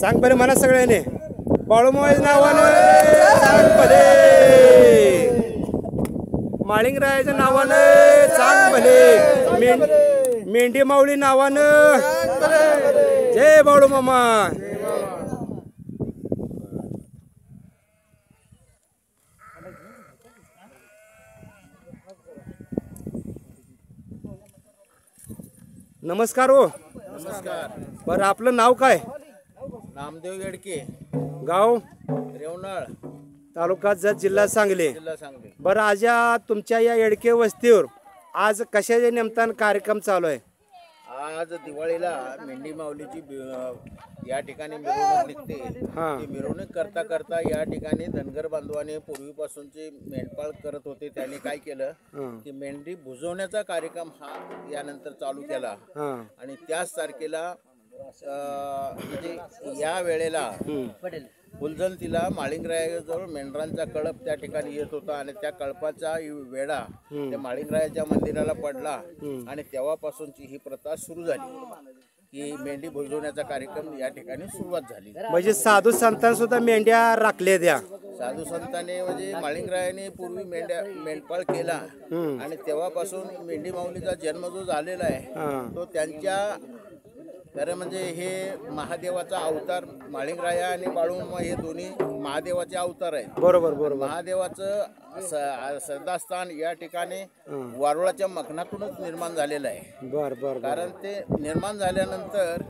सांग बरं मला सगळ्याने बाळूमामाच्या नावानं सांग भले, माळिंगरायाच्या नावानं सांग भले, मेंढी माऊली नावानं जय बाळूमामा. नमस्कार हो. नमस्कार. बरं आपलं नाव काय? नामदेव येडके, गाव रेवनाळ, तालुका जत, जिल्हा सांगली. जिल्हा सांगली. बरं आज या तुमच्या या येडके वस्तीवर आज कशाच्या निमित्तानं कार्यक्रम चालू आहे? आज दिवाळीला मेंढी माऊलीची या ठिकाणी मिरवणूक निघते. ती मिरवणूक करता करता या ठिकाणी धनगर बांधवाने पूर्वीपासूनचे मेंढपाळ करत होते. त्यांनी काय केलं की मेंढी बुजवण्याचा कार्यक्रम हा यानंतर चालू केला आणि त्याच तारखेला म्हणजे या वेळेला फुलजंतीला माळिंगरायाजवळ मेंढरांचा कळप त्या ठिकाणी येत होता आणि त्या कळपाचा वेढा त्या माळिंगरायाच्या मंदिराला पडला आणि तेव्हापासूनची ही प्रथा सुरू झाली की मेंढी बुजवण्याचा कार्यक्रम या ठिकाणी सुरुवात झाली. म्हणजे साधू संतांना सुद्धा मेंढ्या राखल्या द्या. साधू संतांनी म्हणजे माळिंगरायाने पूर्वी मेंढपाळ केला आणि तेव्हापासून मेंढी माऊलीचा जन्म जो झालेला आहे तो त्यांच्या खरं म्हणजे हे महादेवाचा अवतार माळिंगराया आणि बाळूमामा हे दोन्ही महादेवाचे अवतार आहेत. बरोबर बरोबर. महादेवाचं श्रद्धास्थान या ठिकाणी वारुळाच्या मखनातूनच निर्माण झालेलं आहे. बर बर. कारण ते निर्माण झाल्यानंतर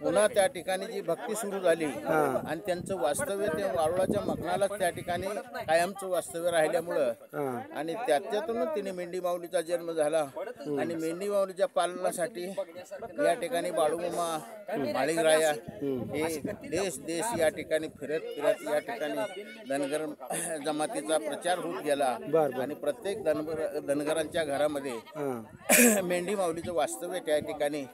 पुन्हा त्या ठिकाणी जी भक्ती सुरू झाली आणि त्यांचं वास्तव्य ते वारुळाच्या मखनालाच त्या ठिकाणी कायमचं वास्तव्य राहिल्यामुळं आणि त्याच्यातूनच तिने मेंढी माऊलीचा जन्म झाला आणि मेंढी माऊलीच्या पालनासाठी या ठिकाणी बाळूमामा माळिंगराया हे देश देश या ठिकाणी फिरत फिरत या ठिकाणी धनगर जमातीचा प्रचार होत गेला आणि प्रत्येक धनगरांच्या घरामध्ये मेंढी माऊलीचं वास्तव्य त्या ठिकाणी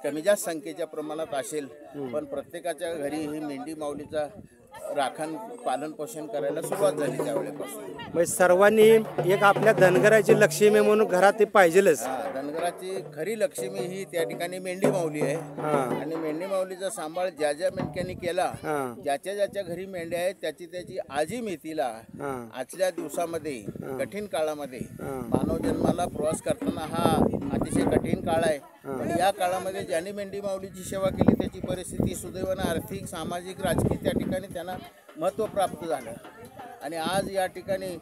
कमी जास्त संख्येच्या प्रमाणात असेल पण प्रत्येकाच्या घरी ही मेंढी माऊलीचा राखण पालन पोषण करायला सुरुवात झाली त्यावेळेपासून. म्हणजे सर्वांनी एक आपल्या धनगराची लक्ष्मी म्हणून घरात ते पाहिजेलच. धनगराची खरी लक्ष्मी ही त्या ठिकाणी मेंढी माऊली आहे आणि मेंढी माऊलीचा सांभाळ ज्या ज्या मेंढक्यांनी केला ज्याच्या ज्याच्या घरी मेंढ्या आहेत त्याची त्याची आजी मेथीला आजच्या दिवसामध्ये कठीण काळामध्ये मानव जन्माला प्रवास करताना हा अतिशय कठीण काळ आहे पण या काळामध्ये ज्यांनी मेंढी माऊलीची सेवा केली त्याची परिस्थिती सुदैवाने आर्थिक सामाजिक राजकीय त्या ठिकाणी त्यांना महत्त्व प्राप्त झालं आणि आज या ठिकाणी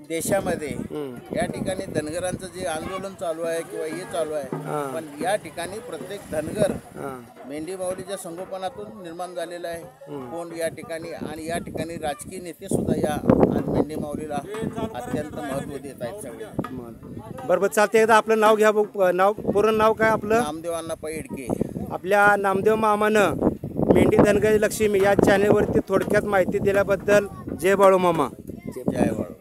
देशामध्ये या ठिकाणी धनगरांचं जे आंदोलन चालू आहे किंवा हे चालू आहे पण या ठिकाणी प्रत्येक धनगर मेंढी माऊलीच्या संगोपनातून निर्माण झालेला आहे. कोण या ठिकाणी आणि या ठिकाणी राजकीय नेते सुद्धा या मेंढी माऊलीला अत्यंत महत्त्व देत आहेत सगळे. बरोबर चालते. एकदा आपलं नाव घ्या. नाव पूर्ण नाव काय आपलं? नामदेव अण्णाप्पा येडके. आपल्या नामदेव मामानं मेंढी धनगर लक्ष्मी या चॅनेलवरती थोडक्यात माहिती दिल्याबद्दल जय बाळूमामा. जय बाळू.